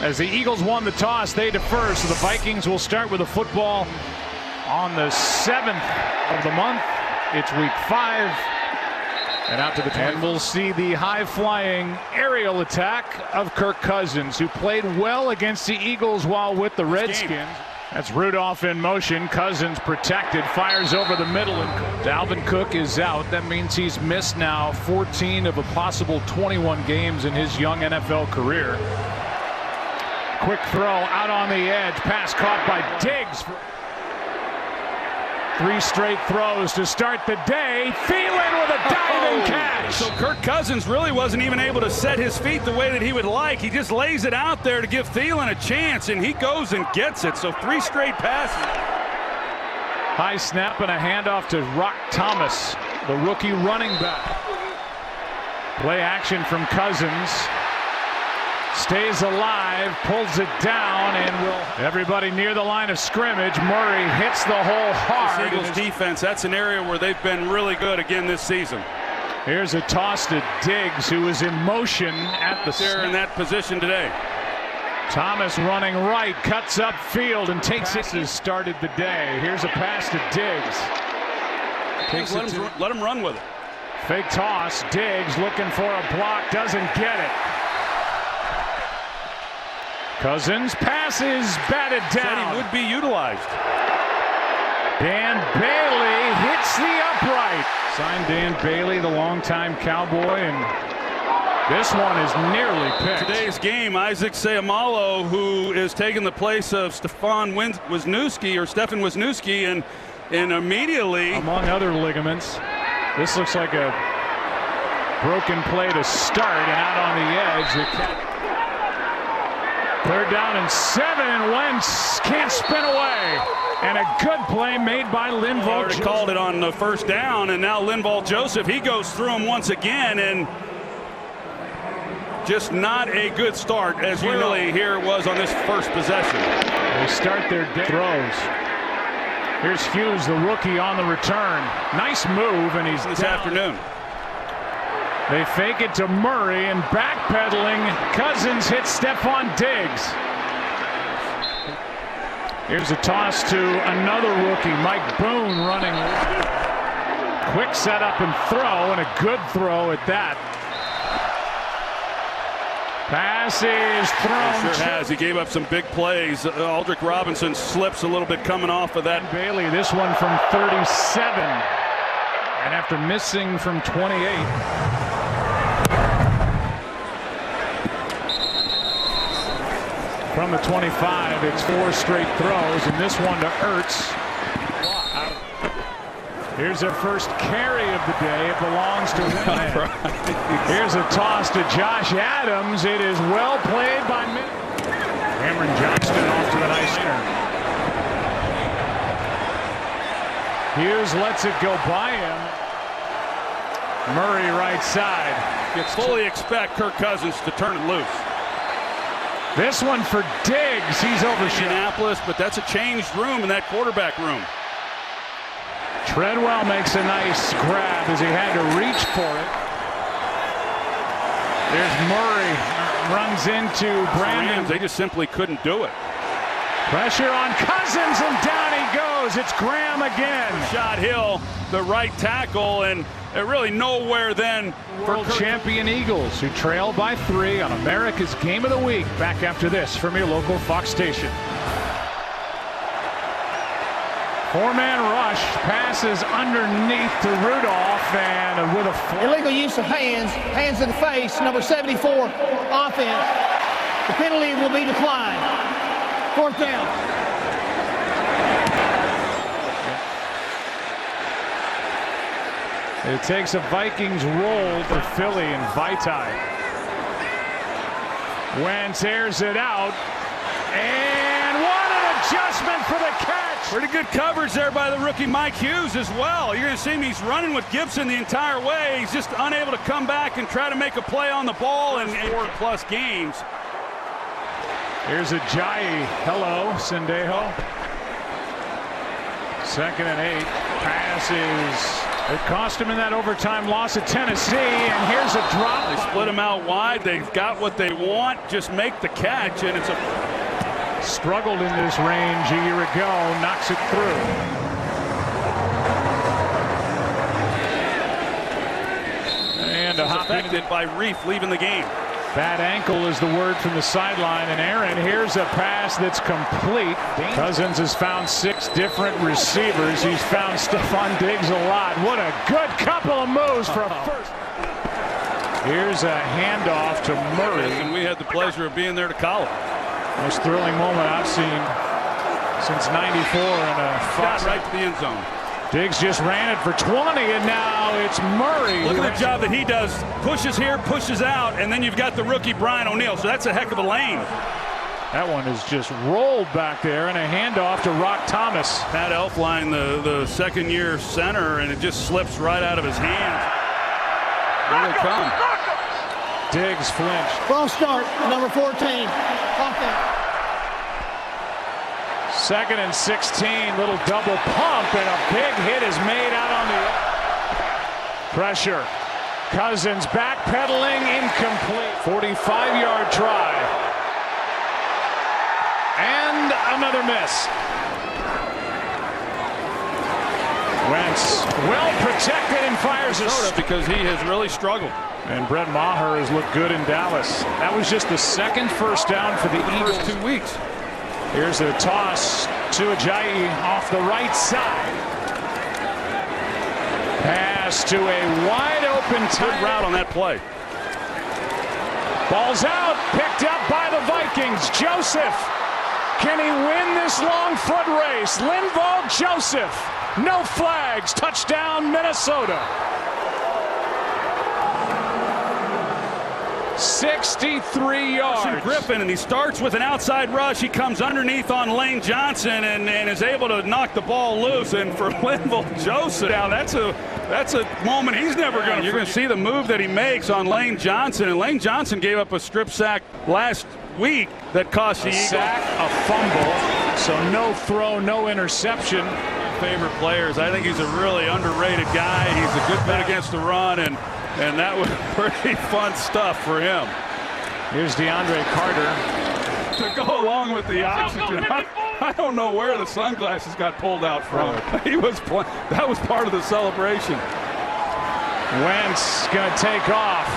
As the Eagles won the toss, they defer, so the Vikings will start with a football on the 7th of the month. It's week 5. And out to the 10. And we'll see the high-flying aerial attack of Kirk Cousins, who played well against the Eagles while with the Redskins. That's Rudolph in motion. Cousins protected, fires over the middle, and Dalvin Cook is out. That means he's missed now 14 of a possible 21 games in his young NFL career. Quick throw out on the edge. Pass caught by Diggs. 3 straight throws to start the day. Thielen with a diving catch. So Kirk Cousins really wasn't even able to set his feet the way that he would like. He just lays it out there to give Thielen a chance, and he goes and gets it. So 3 straight passes. High snap and a handoff to Rock Thomas, the rookie running back. Play action from Cousins. Stays alive, pulls it down, and everybody near the line of scrimmage. Murray hits the hole hard. This Eagles defense, that's an area where they've been really good again this season. Here's a toss to Diggs, who is in motion at the They're in that position today. Thomas running right, cuts up field and takes it. Has started the day. Here's a pass to Diggs. Let him run with it. Fake toss. Diggs looking for a block, doesn't get it. Cousins passes batted down. Said he would be utilized. Dan Bailey hits the upright. Signed Dan Bailey, the longtime Cowboy, and this one is nearly picked. Today's game, Isaac Seumalo, who is taking the place of Stefan Wisniewski, and immediately, among other ligaments, this looks like a broken play to start, and out on the edge. 3rd down and 7, and Wentz can't spin away. And a good play made by Linval. Already called it on the 1st down, and now Linval Joseph, he goes through him once again, and just not a good start, as you really here it was on this first possession. They start their throws. Here's Hughes, the rookie, on the return. Nice move, and he's this down. Afternoon. They fake it to Murray, and backpedaling, Cousins hits Stephon Diggs. Here's a toss to another rookie, Mike Boone, running. Quick setup and throw, and a good throw at that. Pass is thrown. He sure has. He gave up some big plays. Aldrick Robinson slips a little bit coming off of that. Bailey, this one from 37. And after missing from 28. From the 25, it's 4 straight throws, and this one to Ertz. Here's their first carry of the day. It belongs to Winhead. Here's a toss to Josh Adams. It is well played by Cameron Johnston off to the nice turn. Hughes lets it go by him. Murray right side. You fully expect Kirk Cousins to turn it loose. This one for Diggs. He's overshot. Indianapolis, but that's a changed room in that quarterback room. Treadwell makes a nice grab as he had to reach for it. There's Murray. Runs into Brandon. They just simply couldn't do it. Pressure on Cousins, and down he goes. It's Graham again. Shot Hill, the right tackle, and really nowhere then for champion Eagles, who trail by 3 on America's Game of the Week. Back after this from your local Fox station. 4-man rush, passes underneath to Rudolph, and with a illegal use of hands in the face, number 74 offense. The penalty will be declined. 4th down. It takes a Vikings roll for Philly and Vaitai. Wentz airs it out, and what an adjustment for the catch. Pretty good coverage there by the rookie Mike Hughes as well. You're going to see him, he's running with Gibson the entire way. He's just unable to come back and try to make a play on the ball in 4+ games. Here's a Ajayi. Hello, Sendejo. 2nd and 8. Pass is It cost him in that overtime loss at Tennessee, and here's a drop. They split him out wide. They've got what they want. Just make the catch, and it's a... Struggled in this range a year ago, knocks it through. And a hop affected by Reef leaving the game. Bad ankle is the word from the sideline. And Aaron, here's a pass that's complete. Cousins has found 6 different receivers. He's found Stephon Diggs a lot. What a good couple of moves for a first. Here's a handoff to Murray. And we had the pleasure of being there to call it. Most thrilling moment I've seen since '94 in a shot right to the end zone. Diggs just ran it for 20, and now it's Murray. Look at the job that he does. Pushes here, pushes out, and then you've got the rookie Brian O'Neill. So that's a heck of a lane. That one is just rolled back there, and a handoff to Rock Thomas. Pat Elflein, the second-year center, and it just slips right out of his hands. Here they come. Diggs flinched. False start, number 14. Offense. 2nd and 16, little double pump, and a big hit is made out on the pressure. Cousins backpedaling, incomplete. 45-yard try. And another miss. Wentz well protected and fires a because he has really struggled. And Brett Maher has looked good in Dallas. That was just the 2nd first down for the Eagles. First 2 weeks. Here's a toss to Ajayi off the right side. Pass to a wide open tight route on that play. Ball's out, picked up by the Vikings. Joseph, can he win this long foot race? Linval Joseph, no flags, touchdown Minnesota. 63 yards. Griffin, and he starts with an outside rush. He comes underneath on Lane Johnson and is able to knock the ball loose. And for Linval Joseph, now that's a moment he's never going to. You're going to see the move that he makes on Lane Johnson, and Lane Johnson gave up a strip sack last week that cost the Eagles. Sack, a fumble, so no throw, no interception. Favorite players. I think he's a really underrated guy. He's a good bet against the run, and that was pretty fun stuff for him. Here's DeAndre Carter. To go along with the oxygen. I don't know where the sunglasses got pulled out from. He was that was part of the celebration. Wentz going to take off.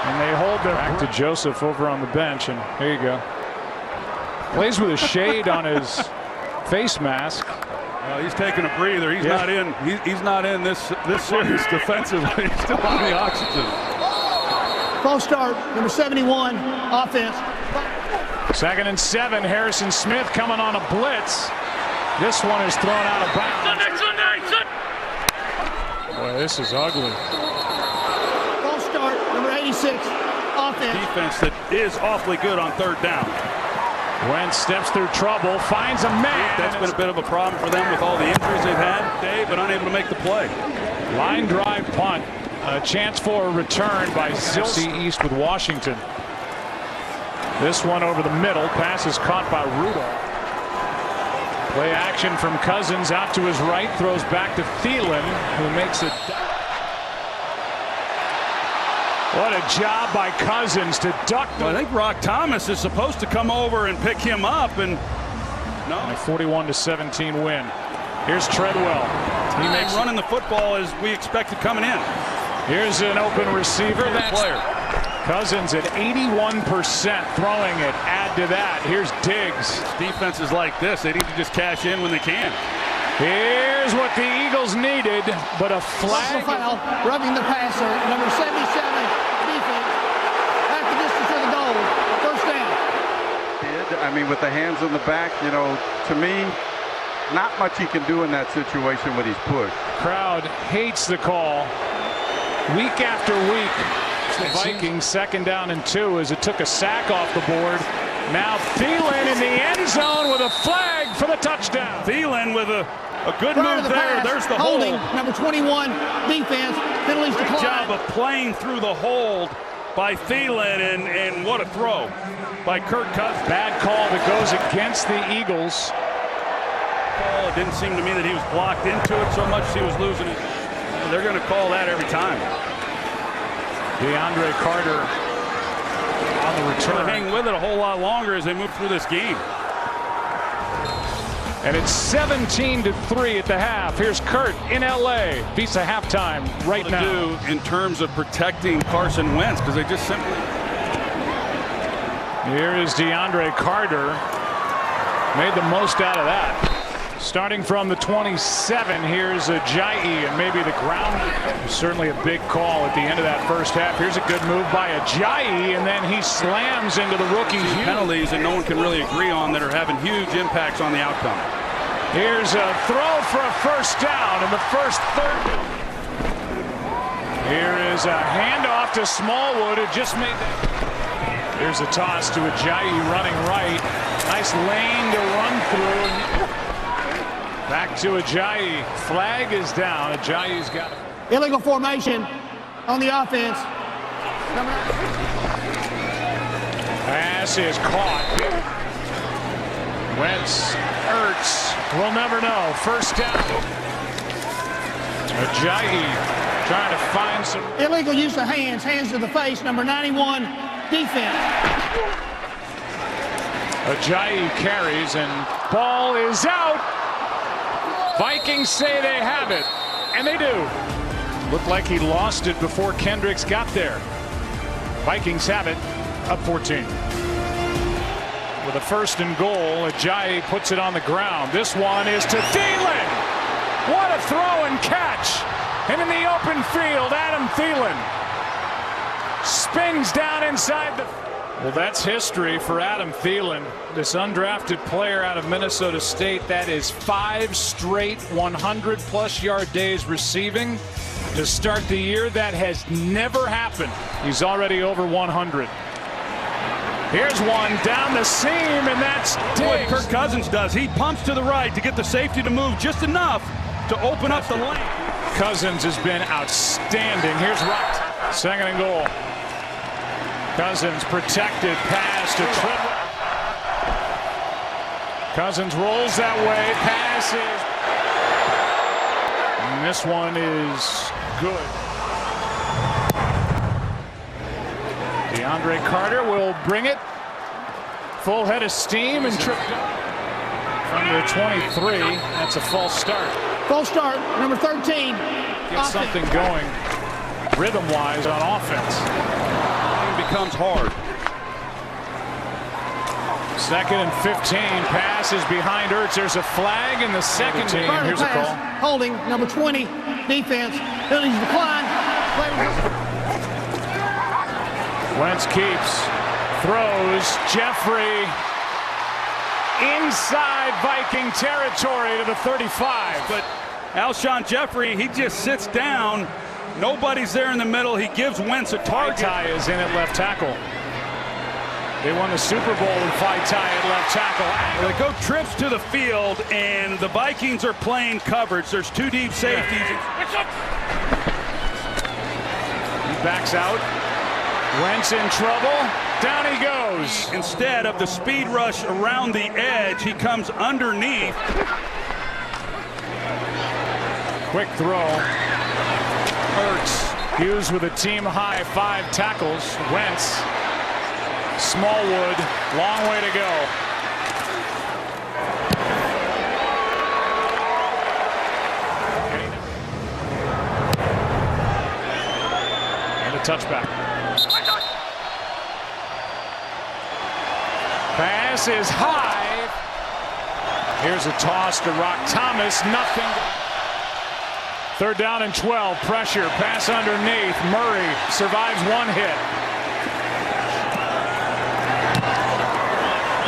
And they hold their back to Joseph over on the bench. And here you go. Plays with a shade on his face mask. He's taking a breather. He's not in. He's not in this series defensively. He's still on the oxygen. False start, number 71, offense. 2nd and 7. Harrison Smith coming on a blitz. This one is thrown out of bounds. Boy, this is ugly. False start, number 86, offense. Defense that is awfully good on 3rd down. Wentz steps through trouble, finds a man. That's been a bit of a problem for them with all the injuries they've had today, but unable to make the play. Line drive punt. A chance for a return by NFC East with Washington. This one over the middle. Pass is caught by Rudolph. Play action from Cousins out to his right. Throws back to Thielen, who makes it. What a job by Cousins to duck. I think Rock Thomas is supposed to come over and pick him up, and no. A 41-17 win. Here's Treadwell. He makes running the football as we expected coming in. Here's an open receiver. That's player. Cousins at 81% throwing it. Add to that. Here's Diggs. Defenses like this, they need to just cash in when they can. Here's what the Eagles needed, but a flag. Foul, rubbing the passer, number 77, defense. Back the distance of the goal. First down. I mean, with the hands on the back, you know, to me, not much he can do in that situation with his push. Crowd hates the call. Week after week, the Vikings 2nd down and 2 as it took a sack off the board. Now Thielen in the end zone with a flag for the touchdown. Thielen with a good move there. There's the holding. hold. Number 21, defense. Penalties declined. Job of playing through the hold by Thielen, and what a throw by Kirk Cousins. Bad call that goes against the Eagles. It didn't seem to me that he was blocked into it so much he was losing it. they're going to call that every time. DeAndre Carter on the return. Hang with it a whole lot longer as they move through this game. And it's 17-3 at the half. Here's Kurt in LA. Visa halftime right now. Do in terms of protecting Carson Wentz, because they just simply. Here is DeAndre Carter. Made the most out of that. Starting from the 27, here's Ajayi, and maybe the ground. Certainly a big call at the end of that first half. Here's a good move by Ajayi, and then he slams into the rookie. Penalties that no one can really agree on that are having huge impacts on the outcome. Here's a throw for a first down in the first third. Here is a handoff to Smallwood, who just made that. Here's a toss to Ajayi running right. Nice lane to run through. Back to Ajayi. Flag is down. Ajayi's got it. Illegal formation on the offense. Pass is caught. Wentz, Ertz, we'll never know. First down. Ajayi trying to find some. Illegal use of hands. Hands to the face. Number 91, defense. Ajayi carries, and ball is out. Vikings say they have it, and they do. Looked like he lost it before Kendricks got there. Vikings have it, up 14. With a first and goal, Ajayi puts it on the ground. This one is to Thielen. What a throw and catch. And in the open field, Adam Thielen spins down inside the. Well, that's history for Adam Thielen, this undrafted player out of Minnesota State. That is 5 straight 100-plus yard days receiving to start the year. That has never happened. He's already over 100. Here's one down the seam, and that's what Kirk Cousins does. He pumps to the right to get the safety to move just enough to open up the lane. Cousins has been outstanding. Here's right. Second and goal. Cousins protected, pass to Treadwell. Cousins rolls that way, passes. And this one is good. DeAndre Carter will bring it. Full head of steam and tripped from the 23. That's a false start. False start, number 13. Get something going rhythm-wise on offense. Becomes hard. Second and 15. Pass is behind Ertz. There's a flag in the second team. Here's a call. Holding, number 20, defense. Penalties decline. Wentz keeps. Throws. Jeffrey inside Viking territory to the 35. But Alshon Jeffrey, he just sits down. Nobody's there in the middle. He gives Wentz a target. Ty is in at left tackle. They won the Super Bowl with Ty at left tackle. Well, they go trips to the field, and the Vikings are playing coverage. There's 2 deep safeties. He backs out. Wentz in trouble. Down he goes. Instead of the speed rush around the edge, he comes underneath. Quick throw. Ertz, Hughes with a team-high 5 tackles. Wentz, Smallwood, long way to go. And a touchback. Pass is high. Here's a toss to Rock Thomas. Nothing. Third down and 12. Pressure. Pass underneath. Murray survives one hit.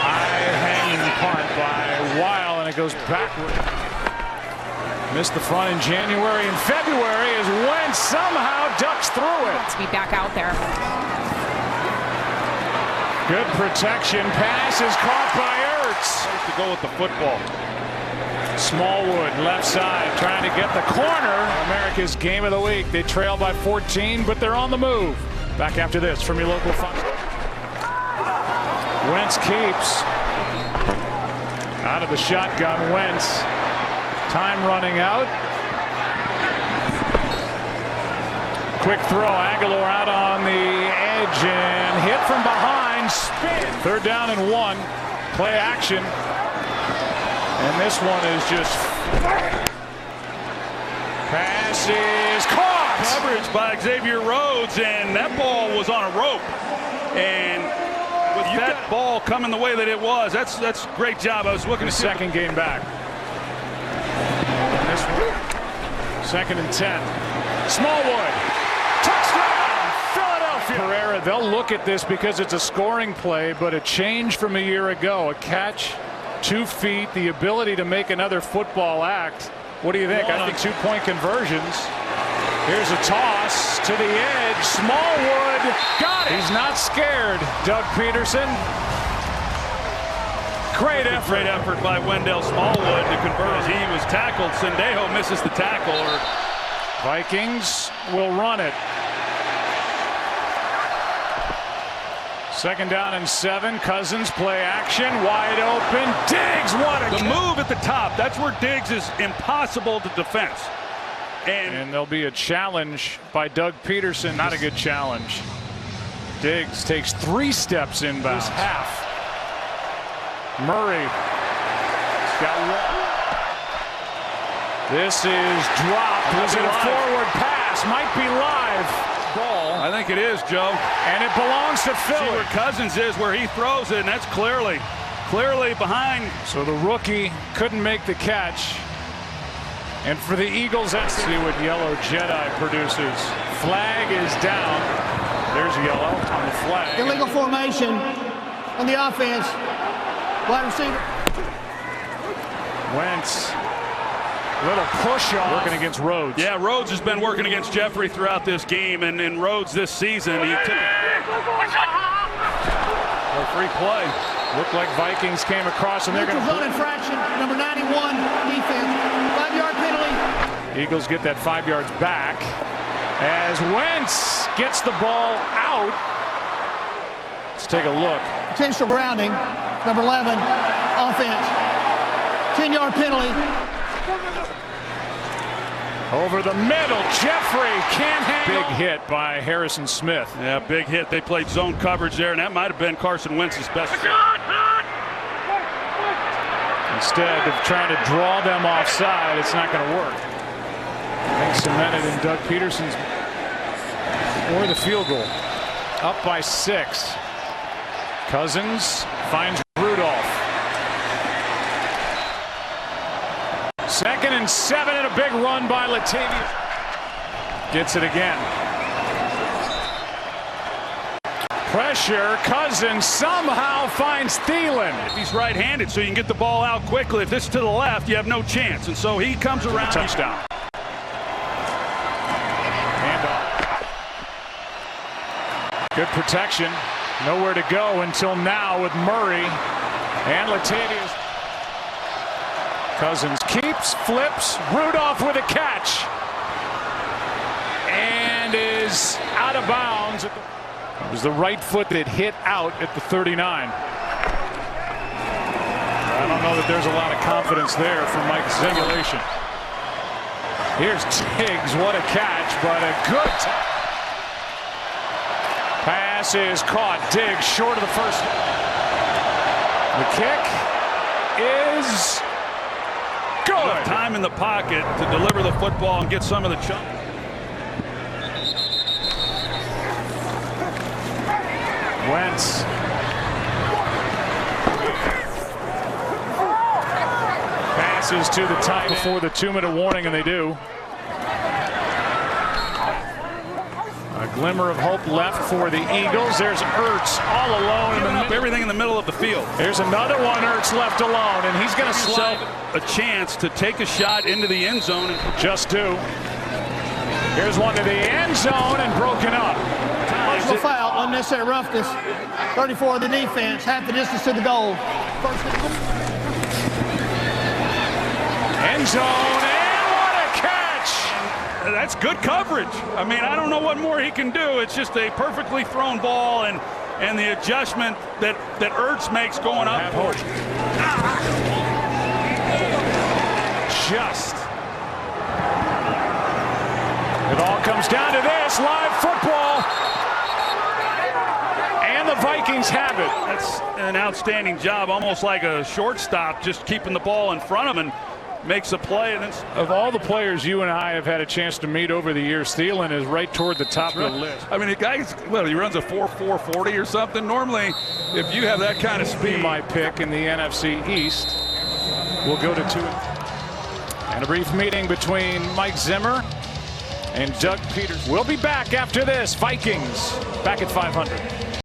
High hanging punt by Weil, and it goes backward. Missed the front in January and February as Wentz somehow ducks through it. To be back out there. Good protection. Pass is caught by Ertz. To go with the football. Smallwood, left side, trying to get the corner. America's game of the week. They trail by 14, but they're on the move. Back after this from your local Fox. Wentz keeps. Out of the shotgun, Wentz. Time running out. Quick throw. Aguilar out on the edge and hit from behind. Spin. 3rd down and 1. Play action. And this one is just. Pass is caught. Coverage by Xavier Rhodes, and that ball was on a rope. And with that ball coming the way that it was, that's great job. I was looking the to second game back. And this one, 2nd and 10. Smallwood. Touchdown, Philadelphia. Pereira, they'll look at this because it's a scoring play, but a change from a year ago. A catch, 2 feet, the ability to make another football act. What do you think? I think 2-point conversions. Here's a toss to the edge. Smallwood got it. He's not scared. Doug Peterson. Great effort. Great effort by Wendell Smallwood to convert as he was tackled. Sendejo misses the tackle. Vikings will run it. 2nd down and 7. Cousins play action. Wide open. Diggs, what a move at the top. That's where Diggs is impossible to defend. And there'll be a challenge by Doug Peterson. Not a good challenge. Diggs takes 3 steps inbound. Half. Murray. Got 1. This is dropped. Was it a forward pass? Might be live. Ball. I think it is, Joe. And it belongs to Philly. See where Cousins is, where he throws it, and that's clearly behind. So the rookie couldn't make the catch. And for the Eagles, let's see what yellow Jedi produces. Flag is down. There's yellow on the flag. Illegal formation on the offense. Wide receiver. Wentz. Little push off. Working against Rhodes. Yeah, Rhodes has been working against Jeffrey throughout this game, and Rhodes this season. He took a free play. Looked like Vikings came across, and they're going to. Zone infraction, number 91 defense. 5-yard penalty. Eagles get that 5 yards back as Wentz gets the ball out. Let's take a look. Potential grounding, number 11 offense. 10-yard penalty. Over the middle, Jeffrey can't handle. Big hit by Harrison Smith. Yeah, big hit. They played zone coverage there, and that might have been Carson Wentz's best. Instead of trying to draw them offside, it's not going to work. I think cemented in Doug Peterson's or the field goal. Up by 6. Cousins finds Rudolph. 2nd and 7 and a big run by Latavius. Gets it again. Pressure. Cousins somehow finds Thielen. He's right-handed, so you can get the ball out quickly. If this is to the left, you have no chance. And so he comes around. Touchdown. Handoff. Good protection. Nowhere to go until now with Murray and Latavius. Cousins keeps, flips, Rudolph with a catch, and is out of bounds. It was the right foot that hit out at the 39. I don't know that there's a lot of confidence there from Mike's simulation. Here's Diggs, what a catch, but a good pass is caught. Diggs short of the first. The kick is good. Time in the pocket to deliver the football and get some of the chunk. Wentz. Passes to the tight end before the 2-minute warning, and they do. A glimmer of hope left for the Eagles. There's Ertz all alone. Giving up everything in the middle of the field. There's another one, Ertz left alone, and he's going to slide. A chance to take a shot into the end zone. Just do. Here's one to the end zone and broken up. Personal foul, unnecessary roughness. 34 of the defense, half the distance to the goal. End zone, and what a catch! That's good coverage. I mean, I don't know what more he can do. It's just a perfectly thrown ball, and the adjustment that Ertz makes going up. Just. It all comes down to this, live football. And the Vikings have it. That's an outstanding job, almost like a shortstop, just keeping the ball in front of him and makes a play. And then of all the players you and I have had a chance to meet over the years, Thielen is right toward the top of the list. I mean, the guy's, well, he runs a 4.40 or something. Normally, if you have that kind of speed. My pick in the NFC East will go to 2. And a brief meeting between Mike Zimmer and Doug Peters. We'll be back after this. Vikings back at 500.